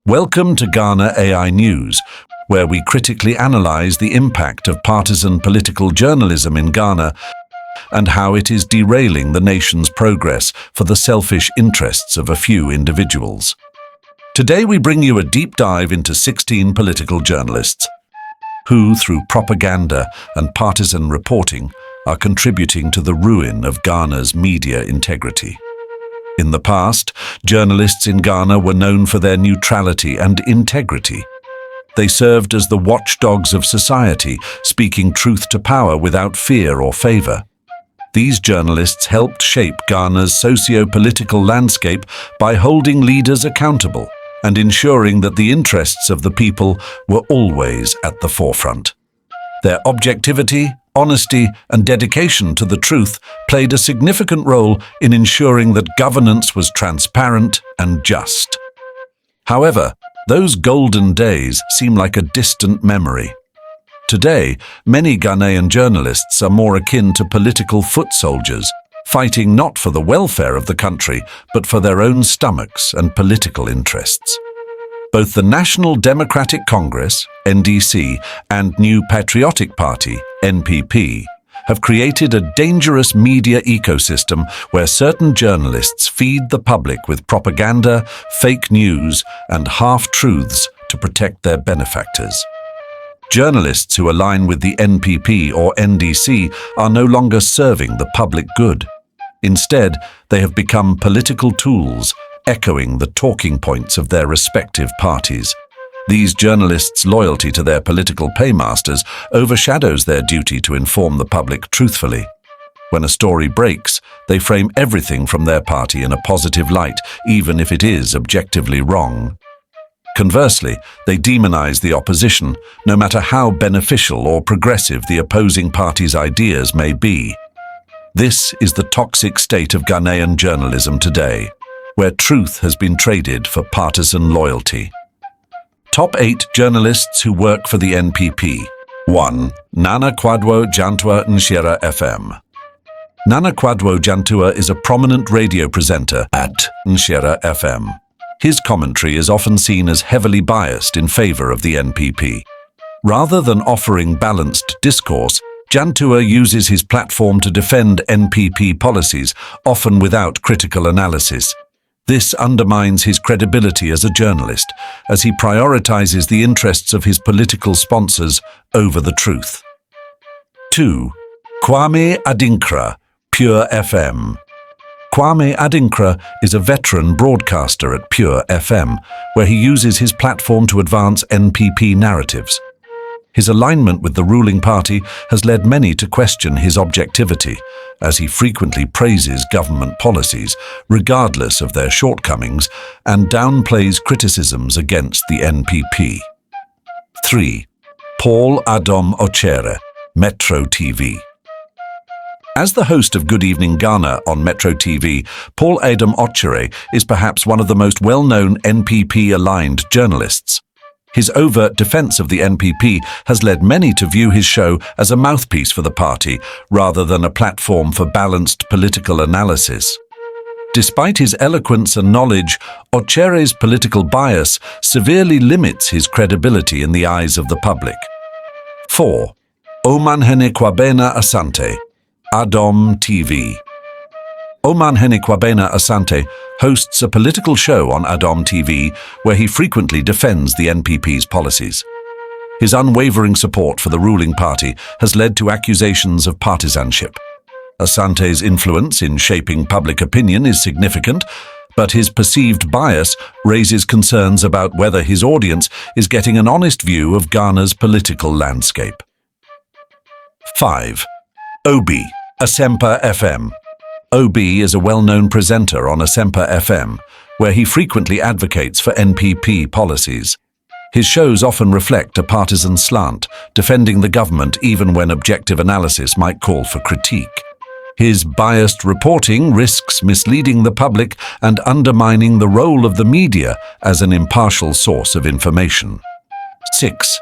Welcome to Ghana AI News, where we critically analyze the impact of partisan political journalism in Ghana and how it is derailing the nation's progress for the selfish interests of a few individuals. Today we bring you a deep dive into 16 political journalists who, through propaganda and partisan reporting, are contributing to the ruin of Ghana's media integrity. In the past, journalists in Ghana were known for their neutrality and integrity. They served as the watchdogs of society, speaking truth to power without fear or favor. These journalists helped shape Ghana's socio-political landscape by holding leaders accountable and ensuring that the interests of the people were always at the forefront. Their objectivity, honesty, and dedication to the truth played a significant role in ensuring that governance was transparent and just. However, those golden days seem like a distant memory. Today, many Ghanaian journalists are more akin to political foot soldiers, fighting not for the welfare of the country, but for their own stomachs and political interests. Both the National Democratic Congress, NDC, and New Patriotic Party, NPP, have created a dangerous media ecosystem where certain journalists feed the public with propaganda, fake news, and half-truths to protect their benefactors. Journalists who align with the NPP or NDC are no longer serving the public good. Instead, they have become political tools, echoing the talking points of their respective parties. These journalists' loyalty to their political paymasters overshadows their duty to inform the public truthfully. When a story breaks, they frame everything from their party in a positive light, even if it is objectively wrong. Conversely, they demonize the opposition, no matter how beneficial or progressive the opposing party's ideas may be. This is the toxic state of Ghanaian journalism today, where truth has been traded for partisan loyalty. Top 8 journalists who work for the NPP. 1. Nana Kwadwo Jantua Nhyira FM. Nana Kwadwo Jantua is a prominent radio presenter at Nhyira FM. His commentary is often seen as heavily biased in favor of the NPP. Rather than offering balanced discourse, Jantua uses his platform to defend NPP policies, often without critical analysis. This undermines his credibility as a journalist, as he prioritizes the interests of his political sponsors over the truth. 2. Kwame Adinkra, Pure FM. Kwame Adinkra is a veteran broadcaster at Pure FM, where he uses his platform to advance NPP narratives. His alignment with the ruling party has led many to question his objectivity, as he frequently praises government policies, regardless of their shortcomings, and downplays criticisms against the NPP. 3. Paul Adom Ochere, Metro TV. As the host of Good Evening Ghana on Metro TV, Paul Adom Ochere is perhaps one of the most well-known NPP-aligned journalists. His overt defense of the NPP has led many to view his show as a mouthpiece for the party, rather than a platform for balanced political analysis. Despite his eloquence and knowledge, Ochere's political bias severely limits his credibility in the eyes of the public. 4. Omanhene Kwabena Asante, Adom TV. Omanhene Kwabena Asante hosts a political show on Adom TV where he frequently defends the NPP's policies. His unwavering support for the ruling party has led to accusations of partisanship. Asante's influence in shaping public opinion is significant, but his perceived bias raises concerns about whether his audience is getting an honest view of Ghana's political landscape. 5. Obi, Asempa FM. Obi is a well-known presenter on Asempa FM, where he frequently advocates for NPP policies. His shows often reflect a partisan slant, defending the government even when objective analysis might call for critique. His biased reporting risks misleading the public and undermining the role of the media as an impartial source of information. 6.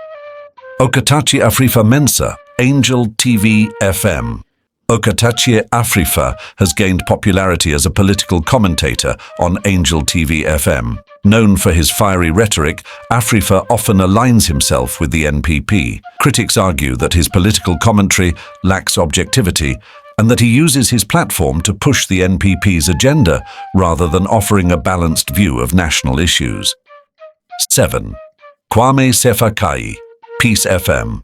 Okatachi Afrifa Mensa, Angel TV FM. Okatachi Afrifa has gained popularity as a political commentator on Angel TV FM. Known for his fiery rhetoric, Afrifa often aligns himself with the NPP. Critics argue that his political commentary lacks objectivity and that he uses his platform to push the NPP's agenda rather than offering a balanced view of national issues. 7. Kwame Sefakayi, Peace FM.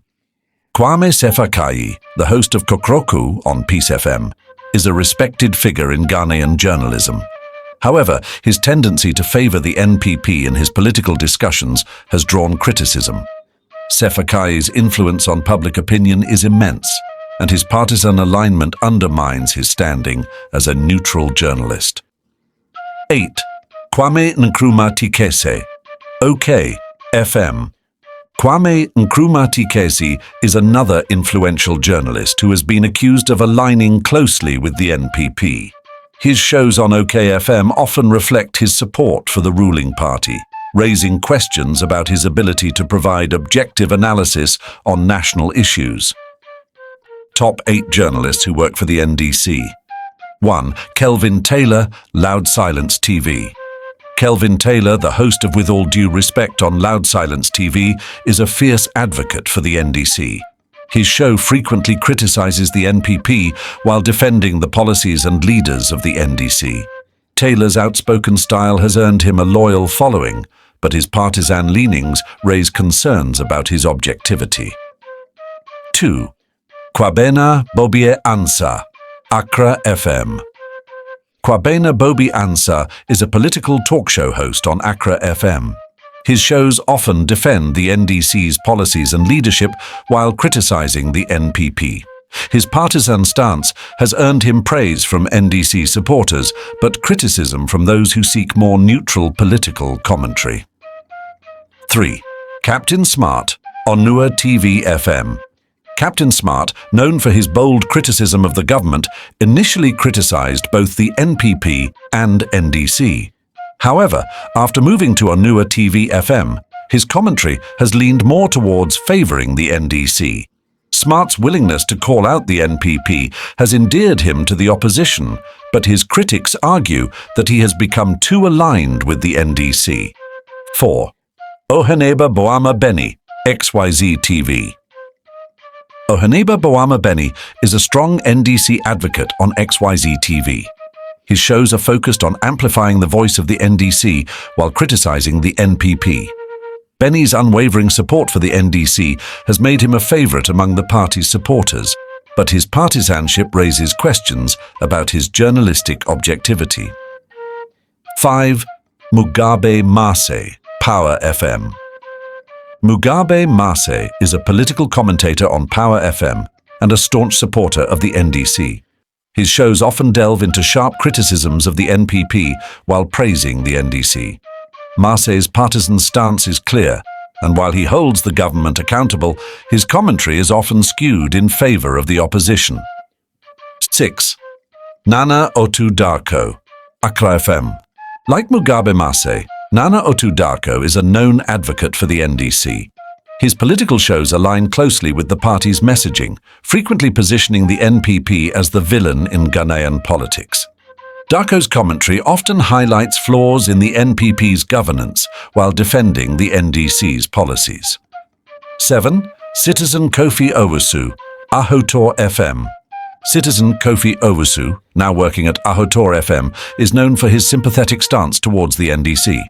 Kwame Sefakayi, the host of Kokroku on Peace FM, is a respected figure in Ghanaian journalism. However, his tendency to favor the NPP in his political discussions has drawn criticism. Sefakayi's influence on public opinion is immense, and his partisan alignment undermines his standing as a neutral journalist. 8. Kwame Nkrumah Tikese, OK FM. Kwame Nkrumah Tikese is another influential journalist who has been accused of aligning closely with the NPP. His shows on OK-FM often reflect his support for the ruling party, raising questions about his ability to provide objective analysis on national issues. Top 8 journalists who work for the NDC. 1. Kelvin Taylor, Loud Silence TV. Kelvin Taylor, the host of With All Due Respect on Loud Silence TV, is a fierce advocate for the NDC. His show frequently criticizes the NPP while defending the policies and leaders of the NDC. Taylor's outspoken style has earned him a loyal following, but his partisan leanings raise concerns about his objectivity. 2. Kwabena Bobie Ansah, Accra FM. Kwabena Bobie Ansah is a political talk show host on Accra FM. His shows often defend the NDC's policies and leadership while criticizing the NPP. His partisan stance has earned him praise from NDC supporters, but criticism from those who seek more neutral political commentary. 3. Captain Smart, Onua TV FM. Captain Smart, known for his bold criticism of the government, initially criticized both the NPP and NDC. However, after moving to Onua TV FM, his commentary has leaned more towards favoring the NDC. Smart's willingness to call out the NPP has endeared him to the opposition, but his critics argue that he has become too aligned with the NDC. 4. Ohaneba Boama Beni, XYZ TV. Ohaneba Boama Beni is a strong NDC advocate on XYZ TV. His shows are focused on amplifying the voice of the NDC while criticizing the NPP. Beni's unwavering support for the NDC has made him a favorite among the party's supporters, but his partisanship raises questions about his journalistic objectivity. 5. Mugabe Mase, Power FM. Mugabe Mase is a political commentator on Power FM and a staunch supporter of the NDC. His shows often delve into sharp criticisms of the NPP while praising the NDC. Mase's partisan stance is clear, and while he holds the government accountable, his commentary is often skewed in favor of the opposition. 6. Nana Otu Darko, Accra FM. Like Mugabe Mase, Nana Otu Darko is a known advocate for the NDC. His political shows align closely with the party's messaging, frequently positioning the NPP as the villain in Ghanaian politics. Darko's commentary often highlights flaws in the NPP's governance while defending the NDC's policies. 7. Citizen Kofi Owusu, Ahotor FM. Citizen Kofi Owusu, now working at Ahotor FM, is known for his sympathetic stance towards the NDC.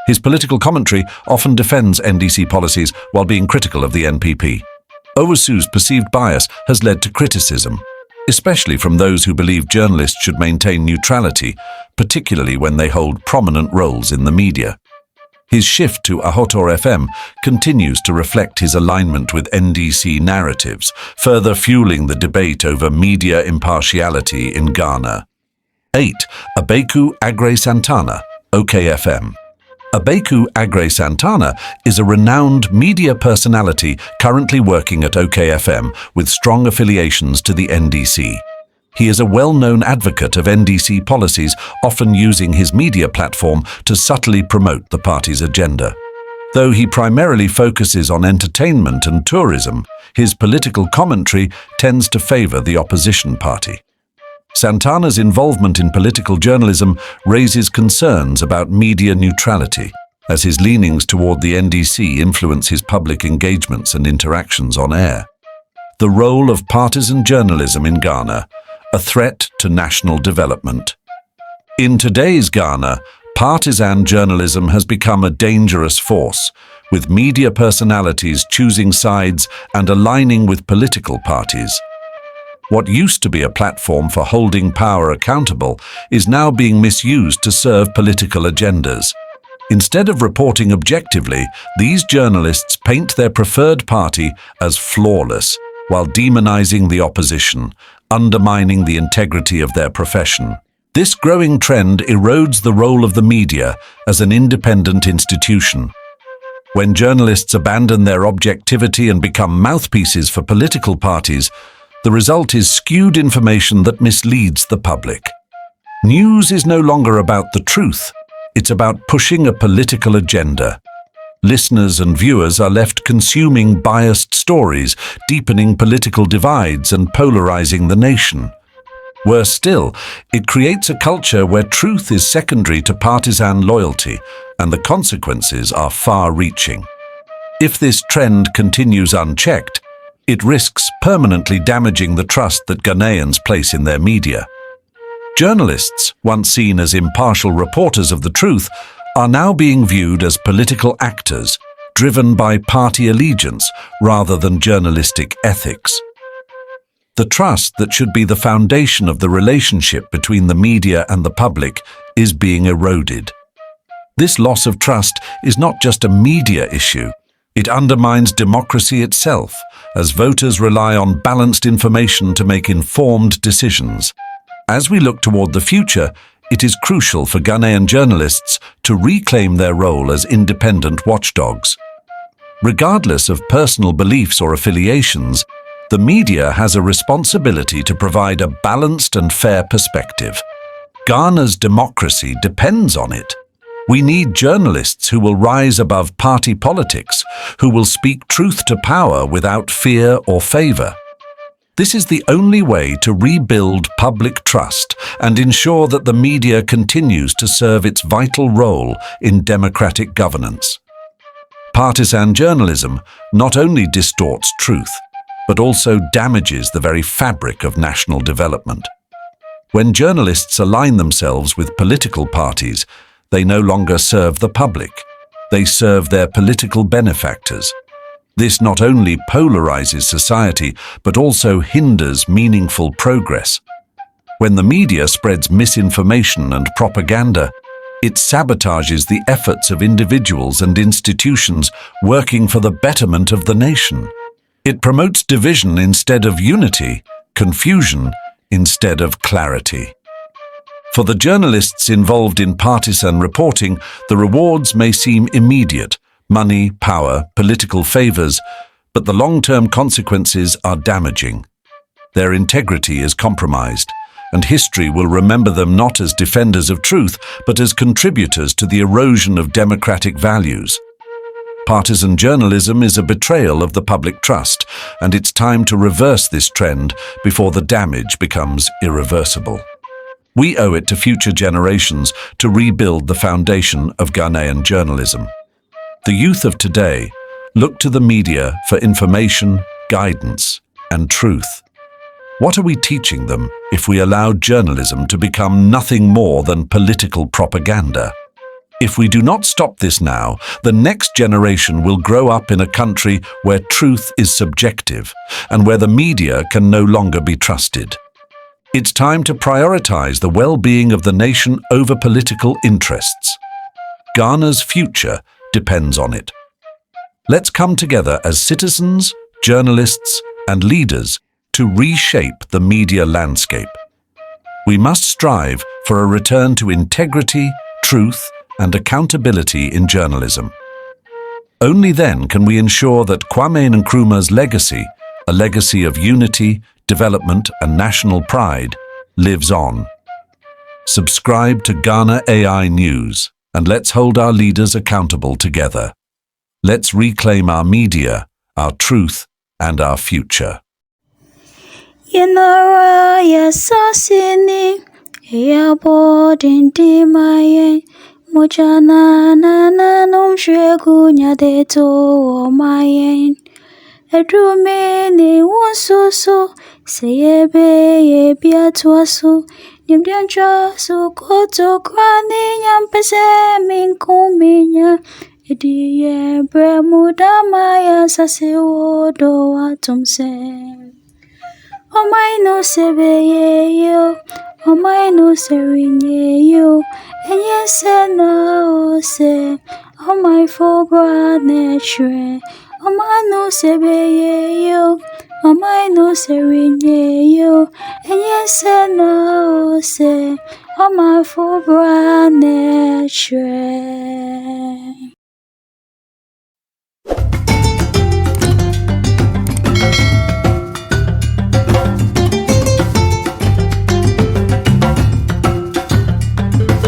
His political commentary often defends NDC policies while being critical of the NPP. Owusu's perceived bias has led to criticism, especially from those who believe journalists should maintain neutrality, particularly when they hold prominent roles in the media. His shift to Ahotor FM continues to reflect his alignment with NDC narratives, further fueling the debate over media impartiality in Ghana. 8. Abeku Agre Santana, OK-FM. Abeku Agre Santana is a renowned media personality currently working at OK-FM with strong affiliations to the NDC. He is a well-known advocate of NDC policies, often using his media platform to subtly promote the party's agenda. Though he primarily focuses on entertainment and tourism, his political commentary tends to favor the opposition party. Santana's involvement in political journalism raises concerns about media neutrality, as his leanings toward the NDC influence his public engagements and interactions on air. The role of partisan journalism in Ghana, a threat to national development. In today's Ghana, partisan journalism has become a dangerous force, with media personalities choosing sides and aligning with political parties. What used to be a platform for holding power accountable is now being misused to serve political agendas. Instead of reporting objectively, these journalists paint their preferred party as flawless, while demonizing the opposition, undermining the integrity of their profession. This growing trend erodes the role of the media as an independent institution. When journalists abandon their objectivity and become mouthpieces for political parties, the result is skewed information that misleads the public. News is no longer about the truth, it's about pushing a political agenda. Listeners and viewers are left consuming biased stories, deepening political divides and polarizing the nation. Worse still, it creates a culture where truth is secondary to partisan loyalty, and the consequences are far-reaching. If this trend continues unchecked, it risks permanently damaging the trust that Ghanaians place in their media. Journalists, once seen as impartial reporters of the truth, are now being viewed as political actors, driven by party allegiance rather than journalistic ethics. The trust that should be the foundation of the relationship between the media and the public is being eroded. This loss of trust is not just a media issue, it undermines democracy itself, as voters rely on balanced information to make informed decisions. As we look toward the future, it is crucial for Ghanaian journalists to reclaim their role as independent watchdogs. Regardless of personal beliefs or affiliations, the media has a responsibility to provide a balanced and fair perspective. Ghana's democracy depends on it. We need journalists who will rise above party politics, who will speak truth to power without fear or favor. This is the only way to rebuild public trust and ensure that the media continues to serve its vital role in democratic governance. Partisan journalism not only distorts truth, but also damages the very fabric of national development. When journalists align themselves with political parties, they no longer serve the public. They serve their political benefactors. This not only polarizes society, but also hinders meaningful progress. When the media spreads misinformation and propaganda, it sabotages the efforts of individuals and institutions working for the betterment of the nation. It promotes division instead of unity, confusion instead of clarity. For the journalists involved in partisan reporting, the rewards may seem immediate: money, power, political favors, but the long-term consequences are damaging. Their integrity is compromised, and history will remember them not as defenders of truth, but as contributors to the erosion of democratic values. Partisan journalism is a betrayal of the public trust, and it's time to reverse this trend before the damage becomes irreversible. We owe it to future generations to rebuild the foundation of Ghanaian journalism. The youth of today look to the media for information, guidance, and truth. What are we teaching them if we allow journalism to become nothing more than political propaganda? If we do not stop this now, the next generation will grow up in a country where truth is subjective and where the media can no longer be trusted. It's time to prioritize the well-being of the nation over political interests. Ghana's future depends on it. Let's come together as citizens, journalists, and leaders to reshape the media landscape. We must strive for a return to integrity, truth, and accountability in journalism. Only then can we ensure that Kwame Nkrumah's legacy, a legacy of unity, development, and national pride, lives on. Subscribe to Ghana AI News, and let's hold our leaders accountable together. Let's reclaim our media, our truth, and our future. Yenora yasasini ya bodindi maye mojana na nomshwegu nyadeto maye Edrume ni wonsoso seyebe yebiatwaso nimdiancha so koto krani nyampese minkuminya ediye bremudama ya sasewodo atumse Omaino sebeye yo Omaino serinye yo Enye sena ose Omai fobra netre Omano sebeye yo Omaino serinye yo Enye sena ose Omai fobra netre